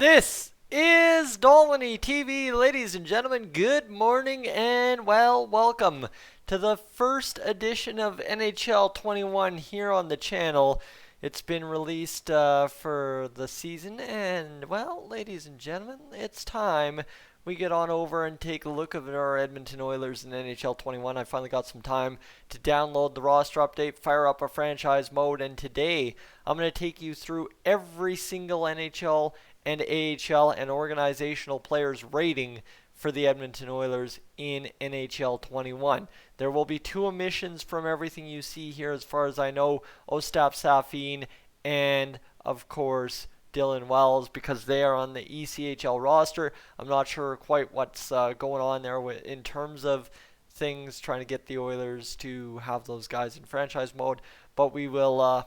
This is Dolany TV, ladies and gentlemen. Good morning and welcome to the first edition of NHL 21 here on the channel. It's been released for the season, and ladies and gentlemen, it's time we get on over and take a look at our Edmonton Oilers in NHL 21. I finally got some time to download the roster update, fire up a franchise mode, and today I'm going to take you through every single NHL and AHL and organizational players rating for the Edmonton Oilers in NHL 21. There will be two omissions from everything you see here as far as I know, Ostap Safin and, of course, Dylan Wells, because they are on the ECHL roster. I'm not sure quite what's going on there in terms of things trying to get the Oilers to have those guys in franchise mode, but we will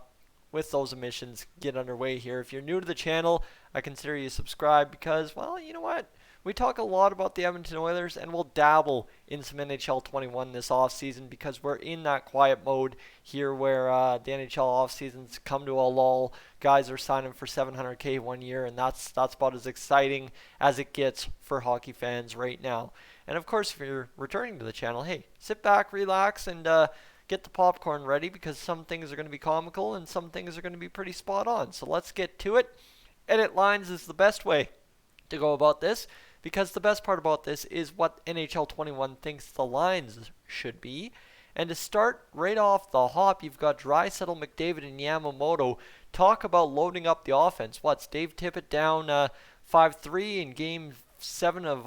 with those omissions get underway here. If you're new to the channel, I consider you subscribe because, you know what? We talk a lot about the Edmonton Oilers, and we'll dabble in some NHL 21 this offseason because we're in that quiet mode here where the NHL offseason's come to a lull. Guys are signing for $700K 1 year, and that's about as exciting as it gets for hockey fans right now. And of course, if you're returning to the channel, hey, sit back, relax, and get the popcorn ready because some things are going to be comical and some things are going to be pretty spot on. So let's get to it. Edit lines is the best way to go about this, because the best part about this is what NHL 21 thinks the lines should be. And to start right off the hop, you've got Draisaitl, McDavid, and Yamamoto. Talk about loading up the offense. What's Dave Tippett down 5-3 in Game 7 of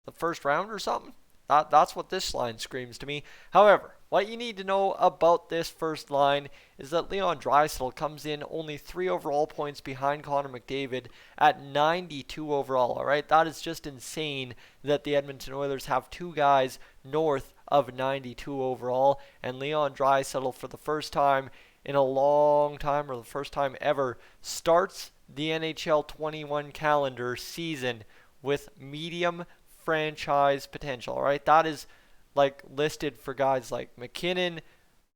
the first round or something? That's what this line screams to me. However, what you need to know about this first line is that Leon Draisaitl comes in only 3 overall points behind Connor McDavid at 92 overall. All right, that is just insane that the Edmonton Oilers have two guys north of 92 overall, and Leon Draisaitl for the first time in a long time, or the first time ever, starts the NHL 21 calendar season with medium franchise potential. All right, that is like listed for guys like McKinnon,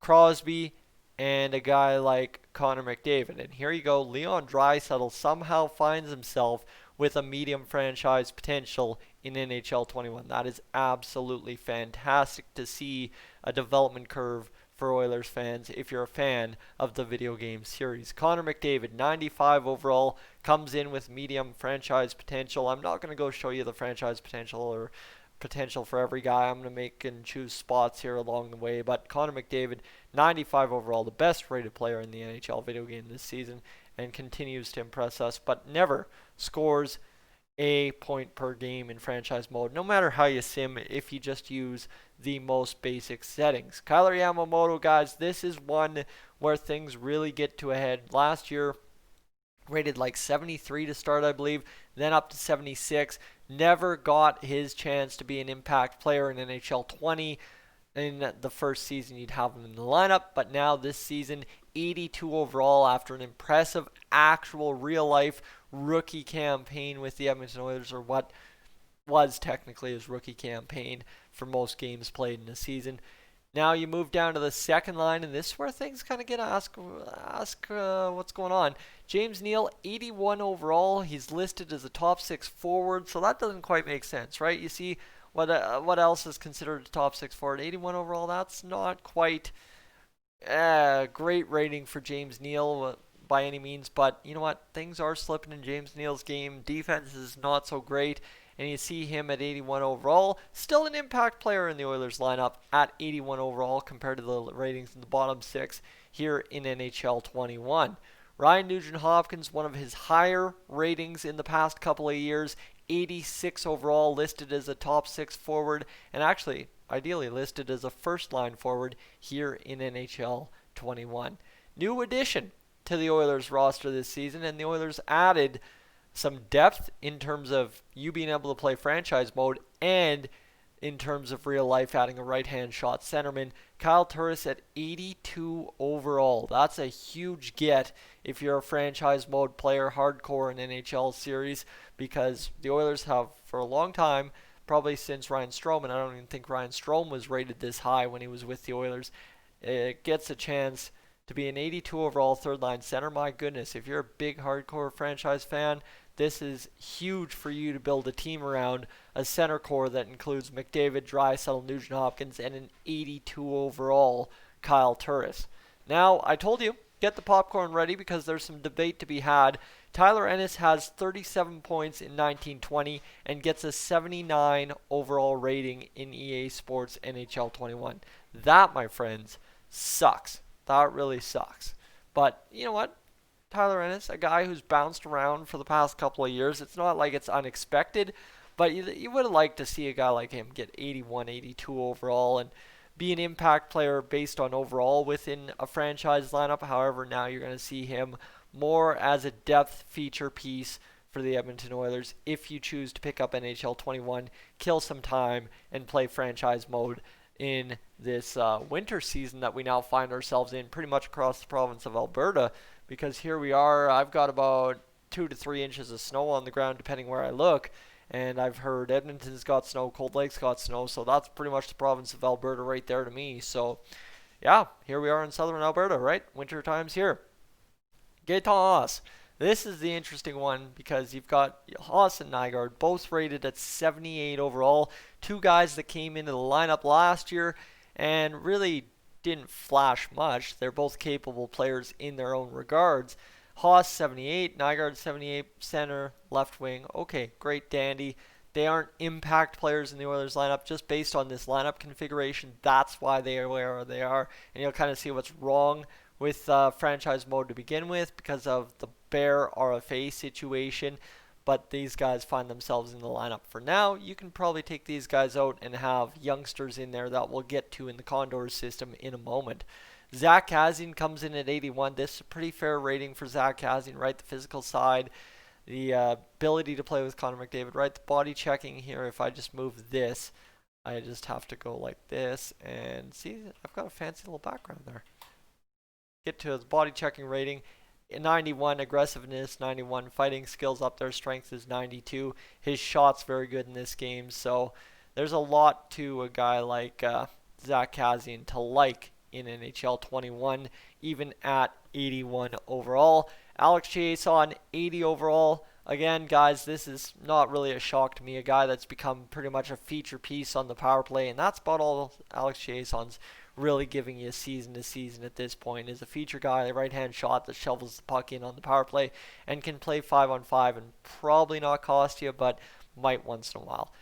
Crosby, and a guy like Connor McDavid. And here you go, Leon Draisaitl somehow finds himself with a medium franchise potential in NHL 21. That is absolutely fantastic to see a development curve for Oilers fans if you're a fan of the video game series. Connor McDavid, 95 overall, comes in with medium franchise potential. I'm not going to go show you the franchise potential or potential for every guy. I'm going to make and choose spots here along the way. But Connor McDavid, 95 overall, the best rated player in the NHL video game this season, and continues to impress us, but never scores a point per game in franchise mode, no matter how you sim, if you just use the most basic settings. Kailer Yamamoto, guys, this is one where things really get to a head. Last year, rated like 73 to start, I believe, then up to 76. Never got his chance to be an impact player in NHL 20. In the first season, you'd have him in the lineup, but now this season, 82 overall after an impressive actual real-life rookie campaign with the Edmonton Oilers, or what was technically his rookie campaign for most games played in a season. Now you move down to the second line, and this is where things kind of get ask what's going on. James Neal, 81 overall. He's listed as a top 6 forward, so that doesn't quite make sense, right? You see, what else is considered a top 6 forward? 81 overall, that's not quite a great rating for James Neal by any means, but you know what? Things are slipping in James Neal's game. Defense is not so great, and you see him at 81 overall. Still an impact player in the Oilers lineup at 81 overall compared to the ratings in the bottom 6 here in NHL 21. Ryan Nugent-Hopkins, one of his higher ratings in the past couple of years, 86 overall, listed as a top 6 forward, and actually, ideally listed as a first-line forward here in NHL 21. New addition to the Oilers roster this season, and the Oilers added some depth in terms of you being able to play franchise mode and in terms of real life, adding a right-hand shot centerman. Kyle Turris at 82 overall. That's a huge get if you're a franchise mode player, hardcore in NHL series, because the Oilers have, for a long time, probably since Ryan Strome, and I don't even think Ryan Strome was rated this high when he was with the Oilers, it gets a chance to be an 82 overall third line center. My goodness, if you're a big hardcore franchise fan, this is huge for you to build a team around a center core that includes McDavid, Draisaitl, Nugent-Hopkins, and an 82 overall Kyle Turris. Now, I told you, get the popcorn ready because there's some debate to be had. Tyler Ennis has 37 points in 1920 and gets a 79 overall rating in EA Sports NHL 21. That, my friends, sucks. That really sucks. But you know what? Tyler Ennis, a guy who's bounced around for the past couple of years. It's not like it's unexpected, but you would have liked to see a guy like him get 81, 82 overall and be an impact player based on overall within a franchise lineup. However, now you're going to see him more as a depth feature piece for the Edmonton Oilers if you choose to pick up NHL 21, kill some time, and play franchise mode in this winter season that we now find ourselves in pretty much across the province of Alberta. Because here we are, I've got about 2 to 3 inches of snow on the ground depending where I look. And I've heard Edmonton's got snow, Cold Lake's got snow, so that's pretty much the province of Alberta right there to me. So, yeah, here we are in southern Alberta, right? Winter time's here. Gaetan Haas. This is the interesting one because you've got Haas and Nygaard both rated at 78 overall. Two guys that came into the lineup last year and really didn't flash much. They're both capable players in their own regards. Haas 78, Nygaard 78, center, left wing. Okay, great dandy. They aren't impact players in the Oilers lineup just based on this lineup configuration. That's why they are where they are. And you'll kind of see what's wrong with franchise mode to begin with because of the bare RFA situation. But these guys find themselves in the lineup for now. You can probably take these guys out and have youngsters in there that we'll get to in the Condors system in a moment. Zach Kassian comes in at 81. This is a pretty fair rating for Zach Kassian, right? The physical side, the ability to play with Connor McDavid, right? The body checking here, if I just move this, I just have to go like this. And see, I've got a fancy little background there. Get to his body checking rating. 91 aggressiveness, 91 fighting skills up there, strength is 92. His shot's very good in this game, so there's a lot to a guy like Zach Kassian to like in NHL 21, even at 81 overall. Alex Chiasson, 80 overall. Again, guys, this is not really a shock to me. A guy that's become pretty much a feature piece on the power play, and that's about all Alex Chiasson's really giving you season to season at this point. Is a feature guy, a right-hand shot that shovels the puck in on the power play and can play 5-on-5 and probably not cost you, but might once in a while.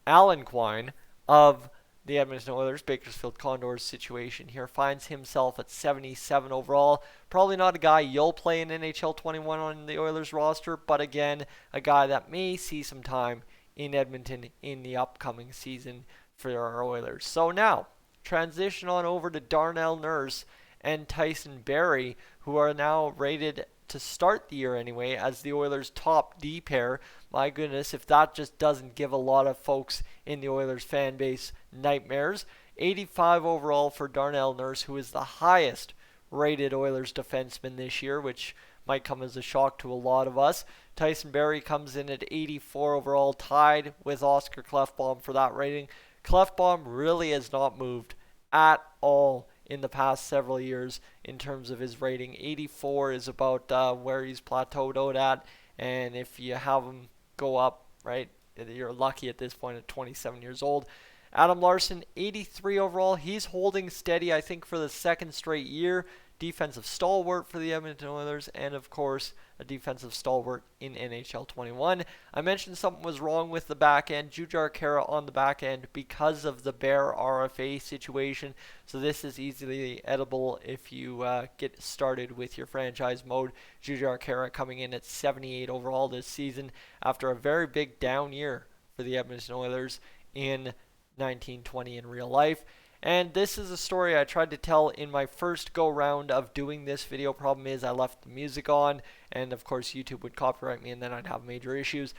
Alan Quine of the Edmonton Oilers Bakersfield Condors situation here finds himself at 77 overall. Probably not a guy you'll play in NHL 21 on the Oilers roster, but again, a guy that may see some time in Edmonton in the upcoming season for our Oilers. So now, transition on over to Darnell Nurse and Tyson Barrie, who are now rated to start the year anyway as the Oilers' top D pair. My goodness, if that just doesn't give a lot of folks in the Oilers fan base nightmares. 85 overall for Darnell Nurse, who is the highest rated Oilers defenseman this year, which might come as a shock to a lot of us. Tyson Barrie comes in at 84 overall, tied with Oscar Klefbom for that rating. Klefbom really has not moved at all in the past several years in terms of his rating. 84 is about where he's plateaued out at, and if you have him go up, right, you're lucky at this point at 27 years old. Adam Larsson, 83 overall. He's holding steady, I think, for the second straight year. Defensive stalwart for the Edmonton Oilers, and of course, a defensive stalwart in NHL 21. I mentioned something was wrong with the back end. Jujhar Khaira on the back end because of the bare RFA situation. So this is easily edible if you get started with your franchise mode. Jujhar Khaira coming in at 78 overall this season after a very big down year for the Edmonton Oilers in 1920 in real life. And this is a story I tried to tell in my first go round of doing this video. Problem is I left the music on, and of course YouTube would copyright me and then I'd have major issues.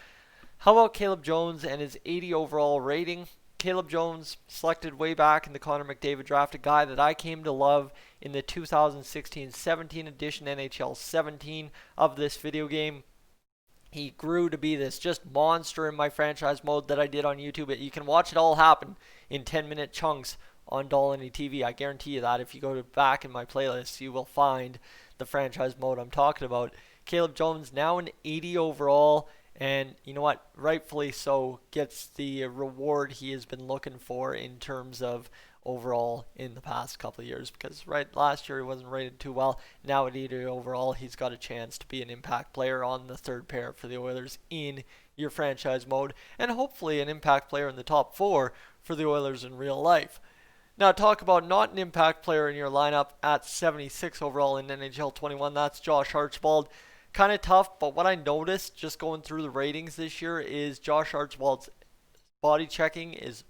How about Caleb Jones and his 80 overall rating? Caleb Jones, selected way back in the Connor McDavid draft, a guy that I came to love in the 2016-17 edition NHL 17 of this video game. He grew to be this just monster in my franchise mode that I did on YouTube. You can watch it all happen in 10-minute chunks on Goaltending TV. I guarantee you that if you go back in my playlist, you will find the franchise mode I'm talking about. Caleb Jones now an 80 overall. And you know what? Rightfully so, gets the reward he has been looking for in terms of overall in the past couple of years. Because last year he wasn't rated too well. Now at 80 overall, he's got a chance to be an impact player on the third pair for the Oilers in your franchise mode, and hopefully an impact player in the top four for the Oilers in real life. Now, talk about not an impact player in your lineup at 76 overall in NHL 21. That's Josh Archibald. Kind of tough, but what I noticed just going through the ratings this year is Josh Archibald's body checking is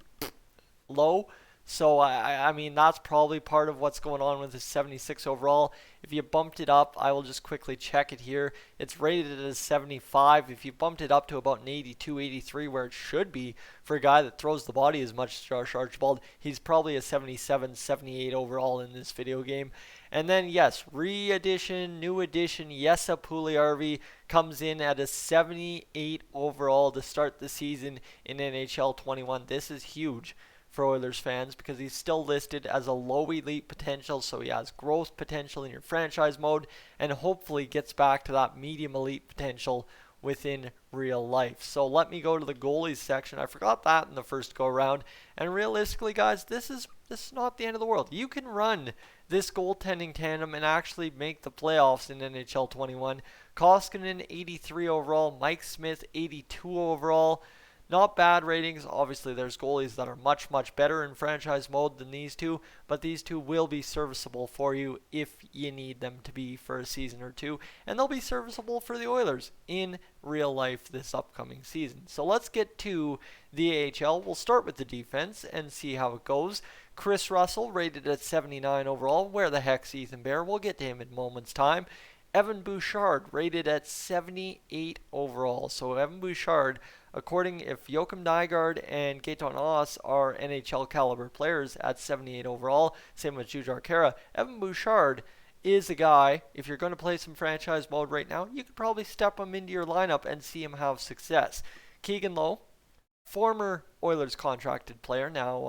low. So, I mean, that's probably part of what's going on with his 76 overall. If you bumped it up, I will just quickly check it here. It's rated as 75. If you bumped it up to about an 82, 83, where it should be for a guy that throws the body as much as Josh Archibald, he's probably a 77, 78 overall in this video game. And then, yes, new addition, Jesse Puljujärvi comes in at a 78 overall to start the season in NHL 21. This is huge for Oilers fans because he's still listed as a low elite potential, so he has growth potential in your franchise mode and hopefully gets back to that medium elite potential within real life. So let me go to the goalies section. I forgot that in the first go around, and realistically, guys, this is not the end of the world. You can run this goaltending tandem and actually make the playoffs in NHL 21. Koskinen 83 overall, Mike Smith 82 overall. Not bad ratings. Obviously, there's goalies that are much, much better in franchise mode than these two, but these two will be serviceable for you if you need them to be for a season or two, and they'll be serviceable for the Oilers in real life this upcoming season. So let's get to the AHL. We'll start with the defense and see how it goes. Chris Russell rated at 79 overall. Where the heck's Ethan Bear? We'll get to him in moments time. Evan Bouchard rated at 78 overall. So Evan Bouchard, according if Joakim Nygard and Gaetan Haas are NHL caliber players at 78 overall, same with Jujhar Khaira, Evan Bouchard is a guy, if you're going to play some franchise mode right now, you could probably step him into your lineup and see him have success. Keegan Lowe, former Oilers contracted player, now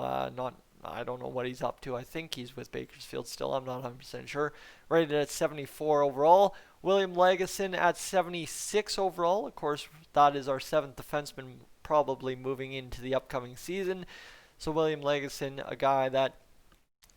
I don't know what he's up to. I think he's with Bakersfield still. I'm not 100% sure. Rated at 74 overall. William Lagesson at 76 overall. Of course, that is our seventh defenseman probably moving into the upcoming season. So William Lagesson, a guy that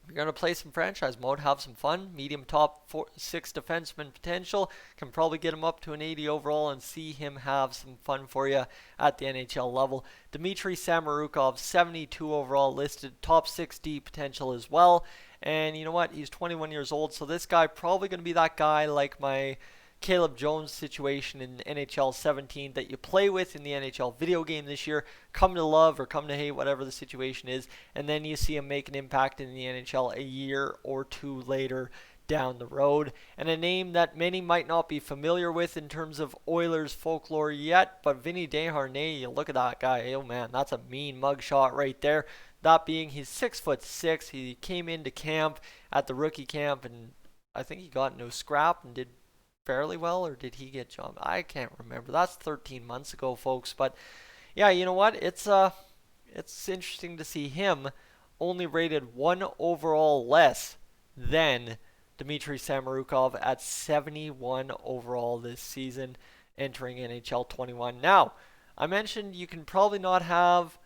if you're going to play some franchise mode, have some fun, medium top 6 defenseman potential, can probably get him up to an 80 overall and see him have some fun for you at the NHL level. Dmitry Samorukov, 72 overall, listed top 6D potential as well. And you know what? He's 21 years old, so this guy probably going to be that guy like my Caleb Jones situation in NHL 17 that you play with in the NHL video game this year, come to love or come to hate, whatever the situation is, and then you see him make an impact in the NHL a year or two later down the road. And a name that many might not be familiar with in terms of Oilers folklore yet, but Vinny Desharnais, you look at that guy, oh man, that's a mean mugshot right there. That being, he's 6'6". He came into camp at the rookie camp, and I think he got no scrap and did fairly well, or did he get jumped? I can't remember. That's 13 months ago, folks. But yeah, you know what? It's interesting to see him only rated 1 overall less than Dmitry Samorukov at 71 overall this season, entering NHL 21. Now, I mentioned you can probably not have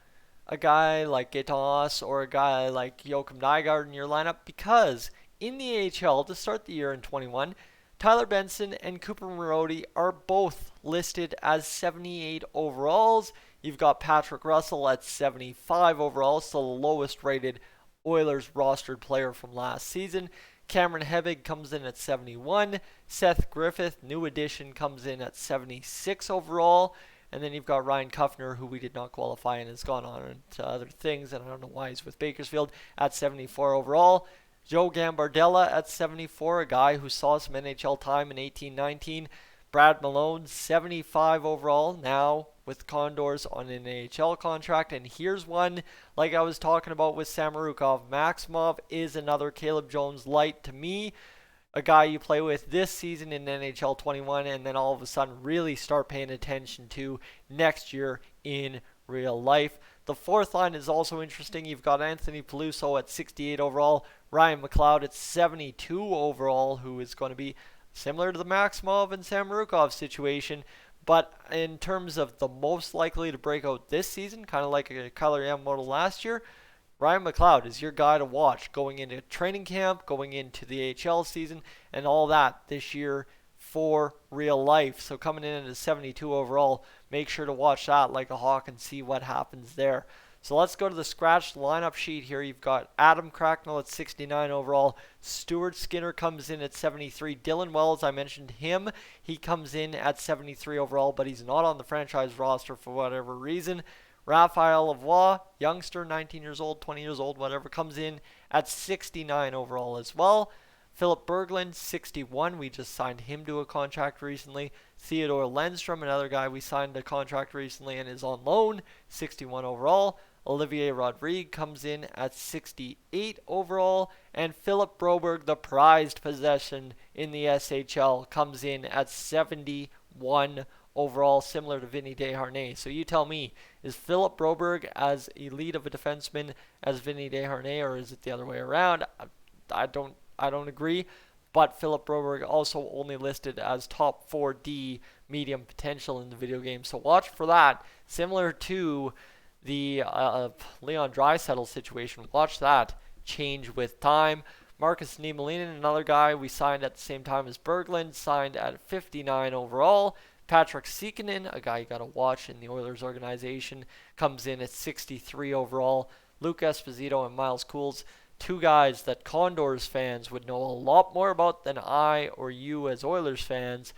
a guy like Gaetan Haas or a guy like Joakim Nygard in your lineup because in the AHL to start the year in 21, Tyler Benson and Cooper Marody are both listed as 78 overalls. You've got Patrick Russell at 75 overalls, so the lowest rated Oilers rostered player from last season. Cameron Hebig comes in at 71. Seth Griffith, new addition, comes in at 76 overall. And then you've got Ryan Kuffner, who we did not qualify and has gone on to other things, and I don't know why he's with Bakersfield, at 74 overall. Joe Gambardella at 74, a guy who saw some NHL time in 18-19. Brad Malone, 75 overall, now with Condors on an AHL contract. And here's one, like I was talking about with Samorukov, Maximov is another Caleb Jones light to me. A guy you play with this season in NHL 21 and then all of a sudden really start paying attention to next year in real life. The fourth line is also interesting. You've got Anthony Peluso at 68 overall, Ryan McLeod at 72 overall, who is going to be similar to the Maximov and Samorukov situation. But in terms of the most likely to break out this season, kind of like a Kyler Yamamoto last year, Ryan McLeod is your guy to watch going into training camp, going into the AHL season, and all that this year for real life. So coming in at a 72 overall, make sure to watch that like a hawk and see what happens there. So let's go to the scratched lineup sheet here. You've got Adam Cracknell at 69 overall. Stuart Skinner comes in at 73. Dylan Wells, I mentioned him. He comes in at 73 overall, but he's not on the franchise roster for whatever reason. Raphael Lavoie, youngster, 19 years old, 20 years old, whatever, comes in at 69 overall as well. Philip Berglund, 61. We just signed him to a contract recently. Theodore Lindstrom, another guy we signed a contract recently and is on loan, 61 overall. Olivier Rodrigue comes in at 68 overall. And Philip Broberg, the prized possession in the SHL, comes in at 71 overall, similar to Vinny Desharnais. So you tell me, is Philip Broberg as elite of a defenseman as Vinny Desharnais, or is it the other way around? I don't agree. But Philip Broberg also only listed as top 4D medium potential in the video game. So watch for that. Similar to the Leon Draisaitl situation. Watch that change with time. Marcus Niemelainen, another guy we signed at the same time as Berglund, signed at 59 overall. Patrick Sekinen, a guy you got to watch in the Oilers organization, comes in at 63 overall. Luke Esposito and Miles Cools, two guys that Condors fans would know a lot more about than I or you as Oilers fans.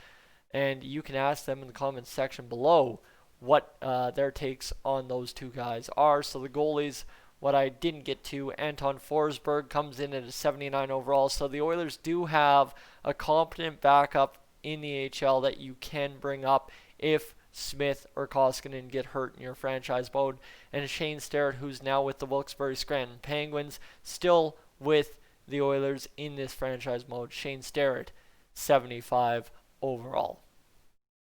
And you can ask them in the comments section below what their takes on those two guys are. So the goalies, what I didn't get to, Anton Forsberg comes in at a 79 overall. So the Oilers do have a competent backup in the AHL that you can bring up if Smith or Koskinen get hurt in your franchise mode. And Shane Sterrett, who's now with the Wilkes-Barre Scranton Penguins, still with the Oilers in this franchise mode. Shane Sterrett, 75 overall.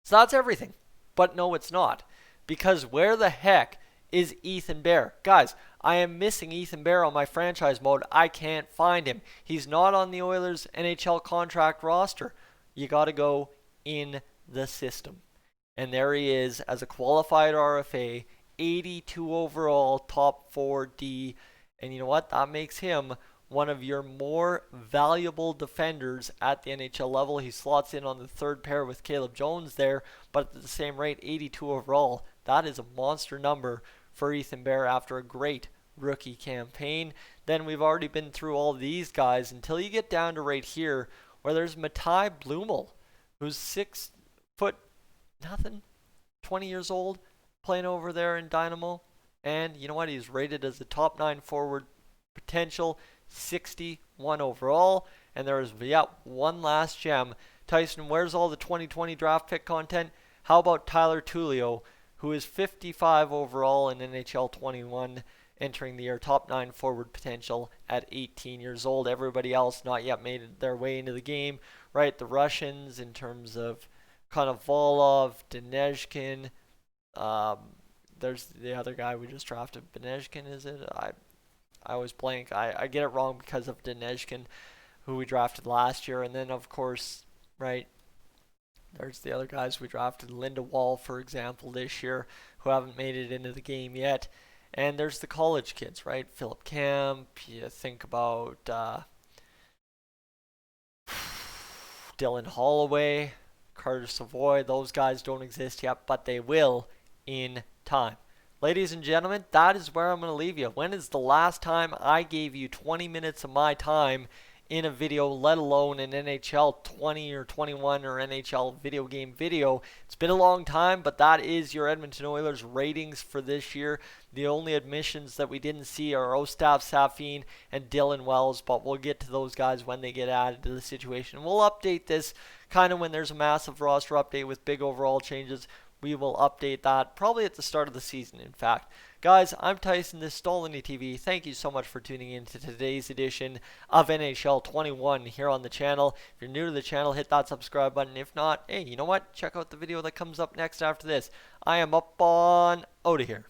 So that's everything. But no, it's not. Because where the heck is Ethan Bear? Guys, I am missing Ethan Bear on my franchise mode. I can't find him. He's not on the Oilers NHL contract roster. You got to go in the system. And there he is as a qualified RFA, 82 overall, top 4D. And you know what? That makes him one of your more valuable defenders at the NHL level. He slots in on the third pair with Caleb Jones there, but at the same rate, 82 overall. That is a monster number for Ethan Bear after a great rookie campaign. Then we've already been through all these guys until you get down to right here where there's Matai Blumel, who's 6 foot nothing, 20 years old, playing over there in Dynamo. And you know what? He's rated as a top 9 forward potential, 61 overall. And there's, one last gem. Tyson, where's all the 2020 draft pick content? How about Tyler Tullio, who is 55 overall in NHL 21, entering the year, top 9 forward potential at 18 years old. Everybody else not yet made their way into the game, right? The Russians in terms of Konovalov, Denezhkin. There's the other guy we just drafted. Benezhkin, is it? I always blank. I get it wrong because of Denezhkin, who we drafted last year. And then, of course, right, there's the other guys we drafted. Linda Wall, for example, this year, who haven't made it into the game yet. And there's the college kids, right? Philip Camp. You think about Dylan Holloway, Carter Savoy. Those guys don't exist yet, but they will in time. Ladies and gentlemen, that is where I'm going to leave you. When is the last time I gave you 20 minutes of my time in a video, let alone an NHL 20 or 21 or NHL video game video? It's been a long time, but that is your Edmonton Oilers ratings for this year. The only admissions that we didn't see are Ostap Safin and Dylan Wells, but we'll get to those guys when they get added to the situation. We'll update this kind of when there's a massive roster update with big overall changes. We will update that probably at the start of the season, in fact. Guys, I'm Tyson, this is Stolany TV. Thank you so much for tuning in to today's edition of NHL 21 here on the channel. If you're new to the channel, hit that subscribe button. If not, hey, you know what? Check out the video that comes up next after this. I am up on out of here.